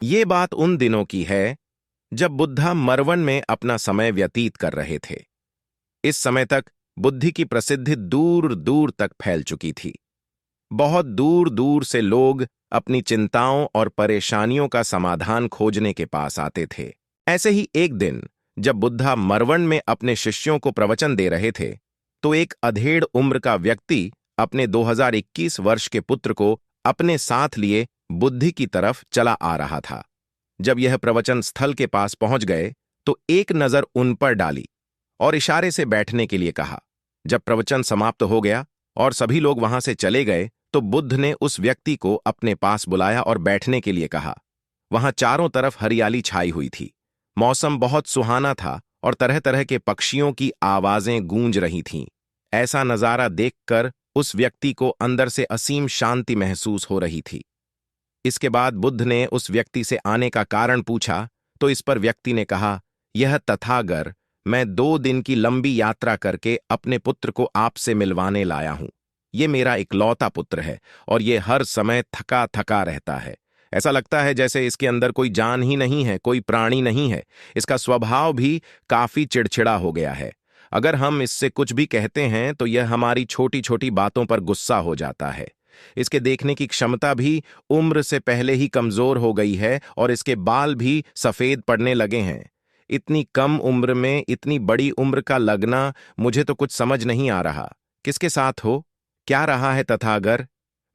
ये बात उन दिनों की है जब बुद्धा मरवन में अपना समय व्यतीत कर रहे थे। इस समय तक बुद्धि की प्रसिद्धि दूर दूर तक फैल चुकी थी। बहुत दूर दूर से लोग अपनी चिंताओं और परेशानियों का समाधान खोजने के पास आते थे। ऐसे ही एक दिन जब बुद्धा मरवन में अपने शिष्यों को प्रवचन दे रहे थे, तो एक अधेड़ उम्र का व्यक्ति अपने 2021 वर्ष के पुत्र को अपने साथ लिए बुद्धि की तरफ चला आ रहा था। जब यह प्रवचन स्थल के पास पहुंच गए, तो एक नजर उन पर डाली और इशारे से बैठने के लिए कहा। जब प्रवचन समाप्त हो गया और सभी लोग वहां से चले गए, तो बुद्ध ने उस व्यक्ति को अपने पास बुलाया और बैठने के लिए कहा। वहां चारों तरफ हरियाली छाई हुई थी। मौसम बहुत सुहाना था और तरह तरह के पक्षियों की आवाजें गूंज रही थीं। ऐसा नजारा देखकर उस व्यक्ति को अंदर से असीम शांति महसूस हो रही थी। इसके बाद बुद्ध ने उस व्यक्ति से आने का कारण पूछा, तो इस पर व्यक्ति ने कहा, यह तथागर, मैं 2 दिन की लंबी यात्रा करके अपने पुत्र को आपसे मिलवाने लाया हूं। ये मेरा इकलौता पुत्र है और ये हर समय थका थका रहता है। ऐसा लगता है जैसे इसके अंदर कोई जान ही नहीं है, कोई प्राणी नहीं है। इसका स्वभाव भी काफी चिड़चिड़ा हो गया है। अगर हम इससे कुछ भी कहते हैं तो यह हमारी छोटी छोटी बातों पर गुस्सा हो जाता है। इसके देखने की क्षमता भी उम्र से पहले ही कमजोर हो गई है और इसके बाल भी सफेद पड़ने लगे हैं। इतनी कम उम्र में इतनी बड़ी उम्र का लगना, मुझे तो कुछ समझ नहीं आ रहा। किसके साथ हो? क्या रहा है तथागर?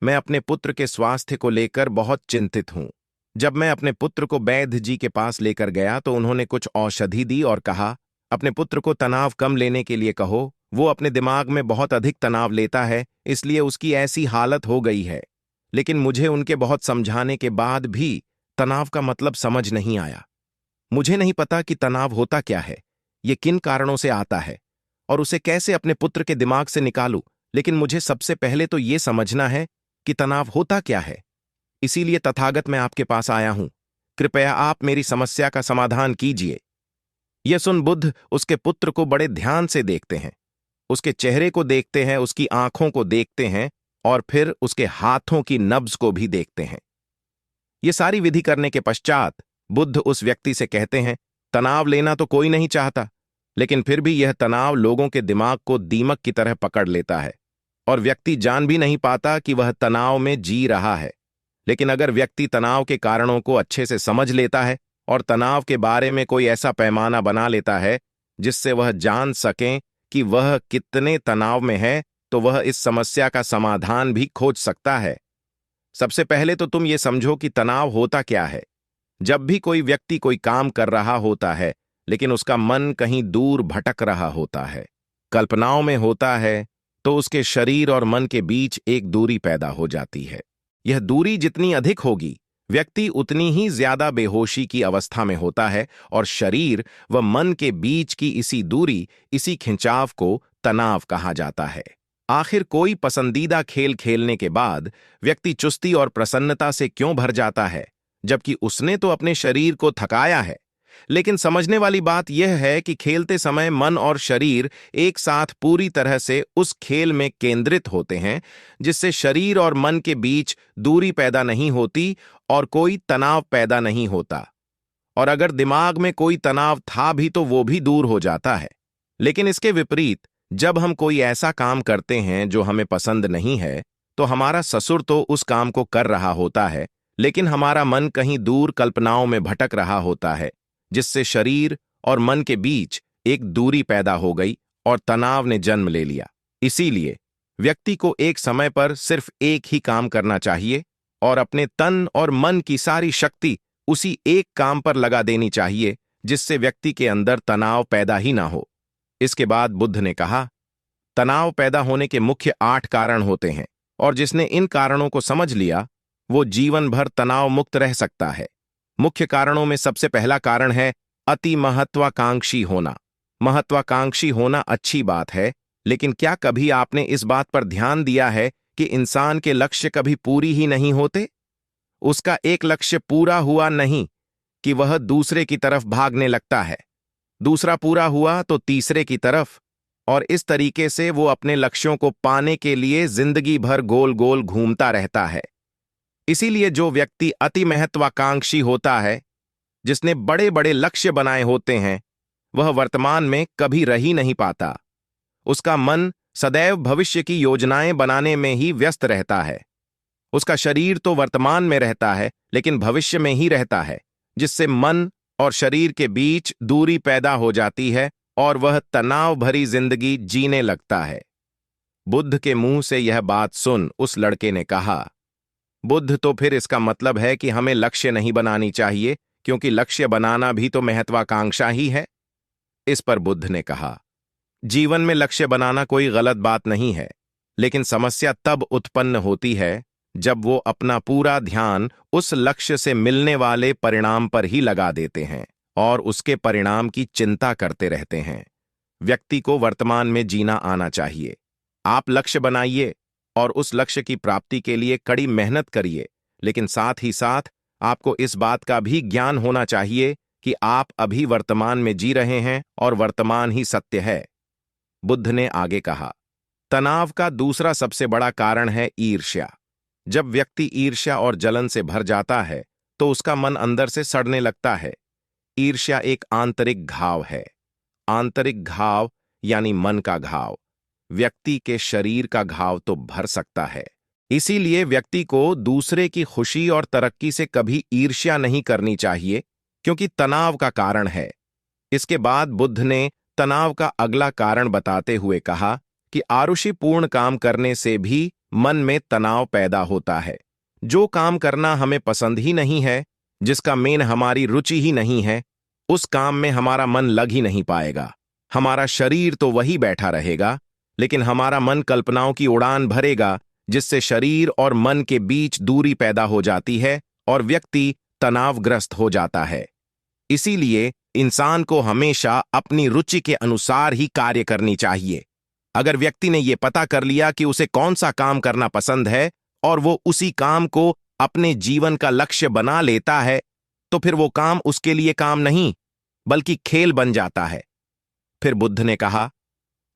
मैं अपने पुत्र के स्वास्थ्य को लेकर बहुत चिंतित हूं। जब मैं अपने पुत्र को वैद्य जी के पास लेकर गया तो उन्होंने कुछ औषधि दी और कहा, अपने पुत्र को तनाव कम लेने के लिए कहो। वो अपने दिमाग में बहुत अधिक तनाव लेता है, इसलिए उसकी ऐसी हालत हो गई है। लेकिन मुझे उनके बहुत समझाने के बाद भी तनाव का मतलब समझ नहीं आया। मुझे नहीं पता कि तनाव होता क्या है, ये किन कारणों से आता है और उसे कैसे अपने पुत्र के दिमाग से निकालूं। लेकिन मुझे सबसे पहले तो ये समझना है कि तनाव होता क्या है। इसीलिए तथागत मैं आपके पास आया हूं। कृपया आप मेरी समस्या का समाधान कीजिए। यह सुन बुद्ध उसके पुत्र को बड़े ध्यान से देखते हैं। उसके चेहरे को देखते हैं, उसकी आंखों को देखते हैं और फिर उसके हाथों की नब्ज को भी देखते हैं। ये सारी विधि करने के पश्चात बुद्ध उस व्यक्ति से कहते हैं, तनाव लेना तो कोई नहीं चाहता, लेकिन फिर भी यह तनाव लोगों के दिमाग को दीमक की तरह पकड़ लेता है और व्यक्ति जान भी नहीं पाता कि वह तनाव में जी रहा है। लेकिन अगर व्यक्ति तनाव के कारणों को अच्छे से समझ लेता है और तनाव के बारे में कोई ऐसा पैमाना बना लेता है जिससे वह जान सकें कि वह कितने तनाव में है, तो वह इस समस्या का समाधान भी खोज सकता है। सबसे पहले तो तुम ये समझो कि तनाव होता क्या है। जब भी कोई व्यक्ति कोई काम कर रहा होता है, लेकिन उसका मन कहीं दूर भटक रहा होता है, कल्पनाओं में होता है, तो उसके शरीर और मन के बीच एक दूरी पैदा हो जाती है। यह दूरी जितनी अधिक होगी, व्यक्ति उतनी ही ज्यादा बेहोशी की अवस्था में होता है और शरीर व मन के बीच की इसी दूरी, इसी खिंचाव को तनाव कहा जाता है। आखिर कोई पसंदीदा खेल खेलने के बाद व्यक्ति चुस्ती और प्रसन्नता से क्यों भर जाता है, जबकि उसने तो अपने शरीर को थकाया है। लेकिन समझने वाली बात यह है कि खेलते समय मन और शरीर एक साथ पूरी तरह से उस खेल में केंद्रित होते हैं, जिससे शरीर और मन के बीच दूरी पैदा नहीं होती और कोई तनाव पैदा नहीं होता। और अगर दिमाग में कोई तनाव था भी तो वो भी दूर हो जाता है। लेकिन इसके विपरीत, जब हम कोई ऐसा काम करते हैं जो हमें पसंद नहीं है, तो हमारा ससुर तो उस काम को कर रहा होता है, लेकिन हमारा मन कहीं दूर कल्पनाओं में भटक रहा होता है, जिससे शरीर और मन के बीच एक दूरी पैदा हो गई और तनाव ने जन्म ले लिया। इसीलिए व्यक्ति को एक समय पर सिर्फ एक ही काम करना चाहिए और अपने तन और मन की सारी शक्ति उसी एक काम पर लगा देनी चाहिए, जिससे व्यक्ति के अंदर तनाव पैदा ही ना हो। इसके बाद बुद्ध ने कहा, तनाव पैदा होने के मुख्य 8 कारण होते हैं और जिसने इन कारणों को समझ लिया, वो जीवन भर तनाव मुक्त रह सकता है। मुख्य कारणों में सबसे पहला कारण है अति महत्वाकांक्षी होना। महत्वाकांक्षी होना अच्छी बात है, लेकिन क्या कभी आपने इस बात पर ध्यान दिया है कि इंसान के लक्ष्य कभी पूरी ही नहीं होते? उसका एक लक्ष्य पूरा हुआ नहीं कि वह दूसरे की तरफ भागने लगता है, दूसरा पूरा हुआ तो तीसरे की तरफ, और इस तरीके से वो अपने लक्ष्यों को पाने के लिए जिंदगी भर गोल गोल घूमता रहता है। इसीलिए जो व्यक्ति अति महत्वाकांक्षी होता है, जिसने बड़े बड़े लक्ष्य बनाए होते हैं, वह वर्तमान में कभी रह ही नहीं पाता। उसका मन सदैव भविष्य की योजनाएं बनाने में ही व्यस्त रहता है। उसका शरीर तो वर्तमान में रहता है, लेकिन भविष्य में ही रहता है, जिससे मन और शरीर के बीच दूरी पैदा हो जाती है और वह तनाव भरी जिंदगी जीने लगता है। बुद्ध के मुंह से यह बात सुन उस लड़के ने कहा, बुद्ध, तो फिर इसका मतलब है कि हमें लक्ष्य नहीं बनानी चाहिए, क्योंकि लक्ष्य बनाना भी तो महत्वाकांक्षा ही है। इस पर बुद्ध ने कहा, जीवन में लक्ष्य बनाना कोई गलत बात नहीं है, लेकिन समस्या तब उत्पन्न होती है जब वो अपना पूरा ध्यान उस लक्ष्य से मिलने वाले परिणाम पर ही लगा देते हैं और उसके परिणाम की चिंता करते रहते हैं। व्यक्ति को वर्तमान में जीना आना चाहिए। आप लक्ष्य बनाइए और उस लक्ष्य की प्राप्ति के लिए कड़ी मेहनत करिए, लेकिन साथ ही साथ आपको इस बात का भी ज्ञान होना चाहिए कि आप अभी वर्तमान में जी रहे हैं और वर्तमान ही सत्य है। बुद्ध ने आगे कहा, तनाव का दूसरा सबसे बड़ा कारण है ईर्ष्या। जब व्यक्ति ईर्ष्या और जलन से भर जाता है तो उसका मन अंदर से सड़ने लगता है। ईर्ष्या एक आंतरिक घाव है। आंतरिक घाव यानी मन का घाव। व्यक्ति के शरीर का घाव तो भर सकता है। इसीलिए व्यक्ति को दूसरे की खुशी और तरक्की से कभी ईर्ष्या नहीं करनी चाहिए, क्योंकि तनाव का कारण है। इसके बाद बुद्ध ने तनाव का अगला कारण बताते हुए कहा कि आरुषिपूर्ण काम करने से भी मन में तनाव पैदा होता है। जो काम करना हमें पसंद ही नहीं है, जिसका मेन हमारी रुचि ही नहीं है, उस काम में हमारा मन लग ही नहीं पाएगा। हमारा शरीर तो वही बैठा रहेगा, लेकिन हमारा मन कल्पनाओं की उड़ान भरेगा, जिससे शरीर और मन के बीच दूरी पैदा हो जाती है और व्यक्ति तनावग्रस्त हो जाता है। इसीलिए इंसान को हमेशा अपनी रुचि के अनुसार ही कार्य करनी चाहिए। अगर व्यक्ति ने यह पता कर लिया कि उसे कौन सा काम करना पसंद है और वो उसी काम को अपने जीवन का लक्ष्य बना लेता है, तो फिर वो काम उसके लिए काम नहीं, बल्कि खेल बन जाता है। फिर बुद्ध ने कहा,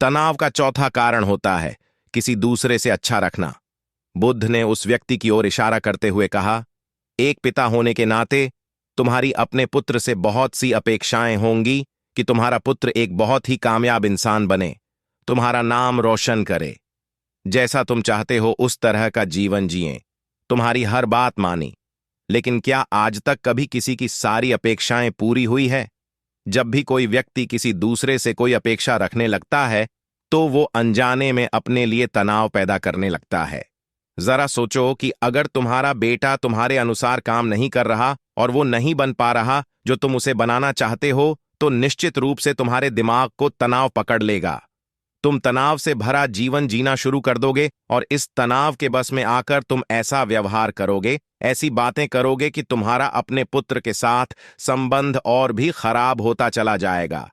तनाव का चौथा कारण होता है किसी दूसरे से अच्छा रखना। बुद्ध ने उस व्यक्ति की ओर इशारा करते हुए कहा, एक पिता होने के नाते तुम्हारी अपने पुत्र से बहुत सी अपेक्षाएं होंगी कि तुम्हारा पुत्र एक बहुत ही कामयाब इंसान बने, तुम्हारा नाम रोशन करे, जैसा तुम चाहते हो उस तरह का जीवन जिए, तुम्हारी हर बात मानी। लेकिन क्या आज तक कभी किसी की सारी अपेक्षाएं पूरी हुई है? जब भी कोई व्यक्ति किसी दूसरे से कोई अपेक्षा रखने लगता है, तो वो अनजाने में अपने लिए तनाव पैदा करने लगता है। जरा सोचो कि अगर तुम्हारा बेटा तुम्हारे अनुसार काम नहीं कर रहा और वो नहीं बन पा रहा जो तुम उसे बनाना चाहते हो, तो निश्चित रूप से तुम्हारे दिमाग को तनाव पकड़ लेगा। तुम तनाव से भरा जीवन जीना शुरू कर दोगे और इस तनाव के बस में आकर तुम ऐसा व्यवहार करोगे, ऐसी बातें करोगे कि तुम्हारा अपने पुत्र के साथ संबंध और भी खराब होता चला जाएगा।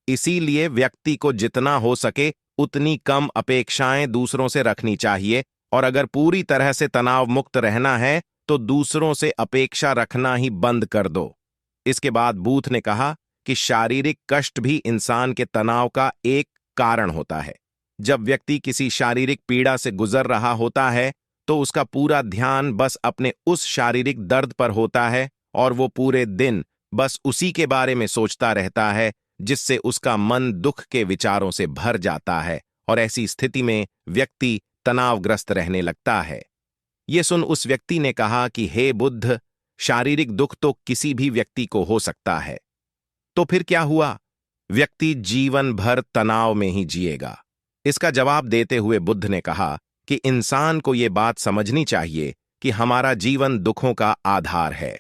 इसीलिए व्यक्ति को जितना हो सके उतनी कम अपेक्षाएं दूसरों से रखनी चाहिए, और अगर पूरी तरह से तनाव मुक्त रहना है तो दूसरों से अपेक्षा रखना ही बंद कर दो। इसके बाद बूथ ने कहा कि शारीरिक कष्ट भी इंसान के तनाव का एक कारण होता है। जब व्यक्ति किसी शारीरिक पीड़ा से गुजर रहा होता है तो उसका पूरा ध्यान बस अपने उस शारीरिक दर्द पर होता है और वो पूरे दिन बस उसी के बारे में सोचता रहता है, जिससे उसका मन दुख के विचारों से भर जाता है और ऐसी स्थिति में व्यक्ति तनावग्रस्त रहने लगता है। ये सुन उस व्यक्ति ने कहा कि हे बुद्ध, शारीरिक दुख तो किसी भी व्यक्ति को हो सकता है, तो फिर क्या हुआ? व्यक्ति जीवन भर तनाव में ही जिएगा। इसका जवाब देते हुए बुद्ध ने कहा कि इंसान को यह बात समझनी चाहिए कि हमारा जीवन दुखों का आधार है।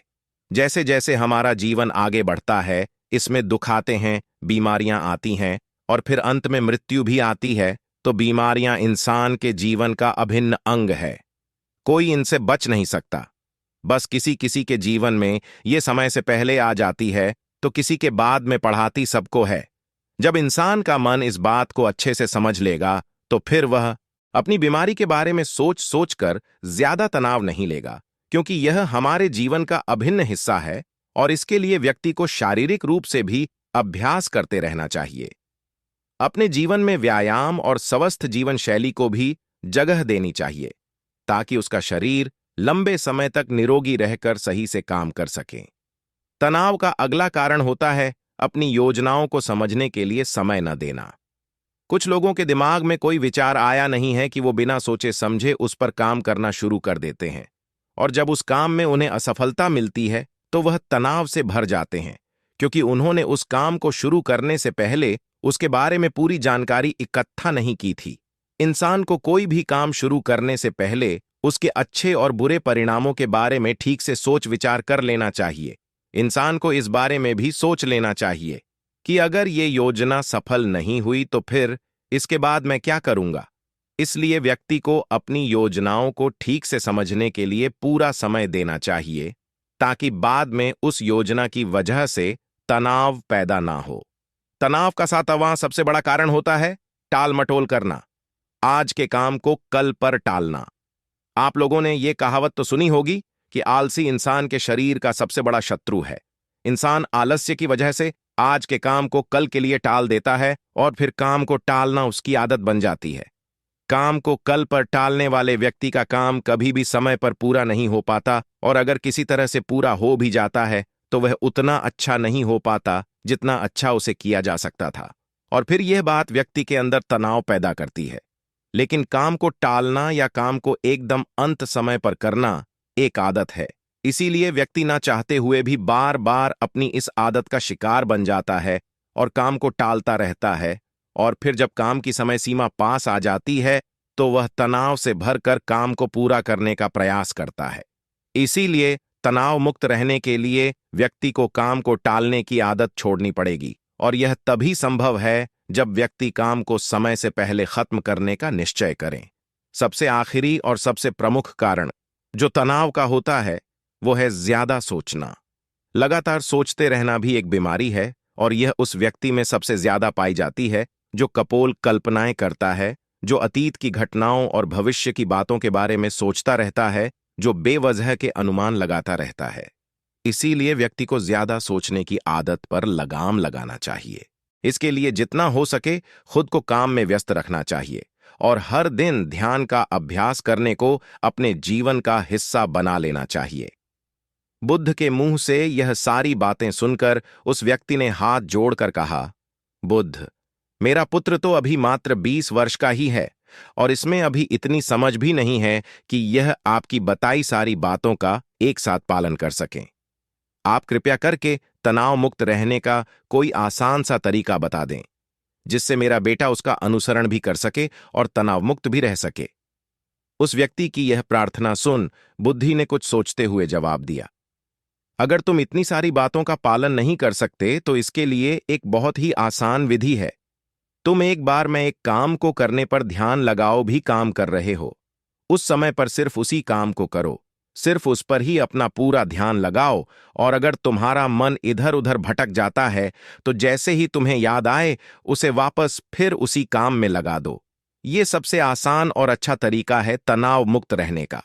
जैसे जैसे हमारा जीवन आगे बढ़ता है, इसमें दुख आते हैं, बीमारियां आती हैं और फिर अंत में मृत्यु भी आती है। तो बीमारियां इंसान के जीवन का अभिन्न अंग है, कोई इनसे बच नहीं सकता। बस किसी किसी के जीवन में ये समय से पहले आ जाती है तो किसी के बाद में पढ़ाती सबको है। जब इंसान का मन इस बात को अच्छे से समझ लेगा तो फिर वह अपनी बीमारी के बारे में सोच सोच कर ज्यादा तनाव नहीं लेगा, क्योंकि यह हमारे जीवन का अभिन्न हिस्सा है और इसके लिए व्यक्ति को शारीरिक रूप से भी अभ्यास करते रहना चाहिए। अपने जीवन में व्यायाम और स्वस्थ जीवन शैली को भी जगह देनी चाहिए, ताकि उसका शरीर लंबे समय तक निरोगी रहकर सही से काम कर सकें। तनाव का अगला कारण होता है अपनी योजनाओं को समझने के लिए समय न देना। कुछ लोगों के दिमाग में कोई विचार आया नहीं है कि वो बिना सोचे समझे उस पर काम करना शुरू कर देते हैं, और जब उस काम में उन्हें असफलता मिलती है तो वह तनाव से भर जाते हैं, क्योंकि उन्होंने उस काम को शुरू करने से पहले उसके बारे में पूरी जानकारी इकट्ठा नहीं की थी। इंसान को कोई भी काम शुरू करने से पहले उसके अच्छे और बुरे परिणामों के बारे में ठीक से सोच विचार कर लेना चाहिए। इंसान को इस बारे में भी सोच लेना चाहिए कि अगर ये योजना सफल नहीं हुई तो फिर इसके बाद मैं क्या करूंगा। इसलिए व्यक्ति को अपनी योजनाओं को ठीक से समझने के लिए पूरा समय देना चाहिए, ताकि बाद में उस योजना की वजह से तनाव पैदा ना हो। तनाव का सातवां सबसे बड़ा कारण होता है टाल मटोल करना, आज के काम को कल पर टालना। आप लोगों ने ये कहावत तो सुनी होगी कि आलसी इंसान के शरीर का सबसे बड़ा शत्रु है। इंसान आलस्य की वजह से आज के काम को कल के लिए टाल देता है और फिर काम को टालना उसकी आदत बन जाती है। काम को कल पर टालने वाले व्यक्ति का काम कभी भी समय पर पूरा नहीं हो पाता, और अगर किसी तरह से पूरा हो भी जाता है तो वह उतना अच्छा नहीं हो पाता जितना अच्छा उसे किया जा सकता था, और फिर यह बात व्यक्ति के अंदर तनाव पैदा करती है। लेकिन काम को टालना या काम को एकदम अंत समय पर करना एक आदत है, इसीलिए व्यक्ति ना चाहते हुए भी बार बार अपनी इस आदत का शिकार बन जाता है और काम को टालता रहता है, और फिर जब काम की समय सीमा पास आ जाती है तो वह तनाव से भरकर काम को पूरा करने का प्रयास करता है। इसीलिए तनाव मुक्त रहने के लिए व्यक्ति को काम को टालने की आदत छोड़नी पड़ेगी, और यह तभी संभव है जब व्यक्ति काम को समय से पहले खत्म करने का निश्चय करें। सबसे आखिरी और सबसे प्रमुख कारण जो तनाव का होता है वो है ज्यादा सोचना। लगातार सोचते रहना भी एक बीमारी है, और यह उस व्यक्ति में सबसे ज्यादा पाई जाती है जो कपोल कल्पनाएं करता है, जो अतीत की घटनाओं और भविष्य की बातों के बारे में सोचता रहता है, जो बेवजह के अनुमान लगाता रहता है। इसीलिए व्यक्ति को ज्यादा सोचने की आदत पर लगाम लगाना चाहिए। इसके लिए जितना हो सके खुद को काम में व्यस्त रखना चाहिए, और हर दिन ध्यान का अभ्यास करने को अपने जीवन का हिस्सा बना लेना चाहिए। बुद्ध के मुंह से यह सारी बातें सुनकर उस व्यक्ति ने हाथ जोड़कर कहा, बुद्ध, मेरा पुत्र तो अभी मात्र 20 वर्ष का ही है, और इसमें अभी इतनी समझ भी नहीं है कि यह आपकी बताई सारी बातों का एक साथ पालन कर सकें। आप कृपया करके तनाव मुक्त रहने का कोई आसान सा तरीका बता दें, जिससे मेरा बेटा उसका अनुसरण भी कर सके और तनाव मुक्त भी रह सके। उस व्यक्ति की यह प्रार्थना सुन बुद्धि ने कुछ सोचते हुए जवाब दिया, अगर तुम इतनी सारी बातों का पालन नहीं कर सकते तो इसके लिए एक बहुत ही आसान विधि है। तुम एक बार मैं एक काम को करने पर ध्यान लगाओ भी काम कर रहे हो, उस समय पर सिर्फ उसी काम को करो, सिर्फ उस पर ही अपना पूरा ध्यान लगाओ, और अगर तुम्हारा मन इधर उधर भटक जाता है तो जैसे ही तुम्हें याद आए उसे वापस फिर उसी काम में लगा दो। ये सबसे आसान और अच्छा तरीका है तनाव मुक्त रहने का।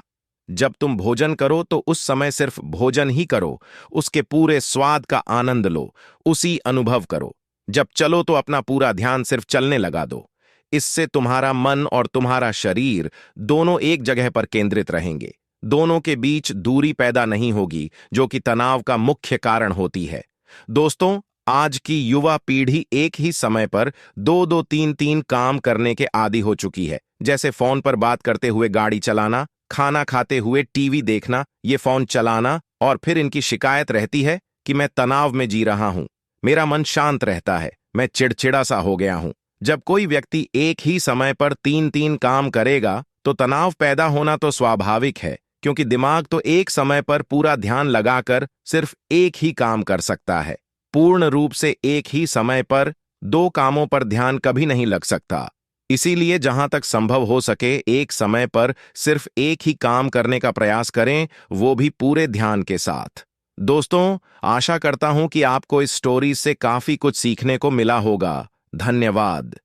जब तुम भोजन करो तो उस समय सिर्फ भोजन ही करो, उसके पूरे स्वाद का आनंद लो, उसी अनुभव करो। जब चलो तो अपना पूरा ध्यान सिर्फ चलने लगा दो। इससे तुम्हारा मन और तुम्हारा शरीर दोनों एक जगह पर केंद्रित रहेंगे, दोनों के बीच दूरी पैदा नहीं होगी, जो कि तनाव का मुख्य कारण होती है। दोस्तों, आज की युवा पीढ़ी एक ही समय पर दो दो तीन तीन काम करने के आदी हो चुकी है, जैसे फोन पर बात करते हुए गाड़ी चलाना, खाना खाते हुए टीवी देखना, ये फोन चलाना, और फिर इनकी शिकायत रहती है कि मैं तनाव में जी रहा हूं, मेरा मन शांत रहता है, मैं चिड़चिड़ा सा हो गया हूं। जब कोई व्यक्ति एक ही समय पर तीन तीन काम करेगा तो तनाव पैदा होना तो स्वाभाविक है, क्योंकि दिमाग तो एक समय पर पूरा ध्यान लगाकर सिर्फ एक ही काम कर सकता है। पूर्ण रूप से एक ही समय पर दो कामों पर ध्यान कभी नहीं लग सकता। इसीलिए जहां तक संभव हो सके एक समय पर सिर्फ एक ही काम करने का प्रयास करें, वो भी पूरे ध्यान के साथ। दोस्तों, आशा करता हूं कि आपको इस स्टोरी से काफी कुछ सीखने को मिला होगा। धन्यवाद।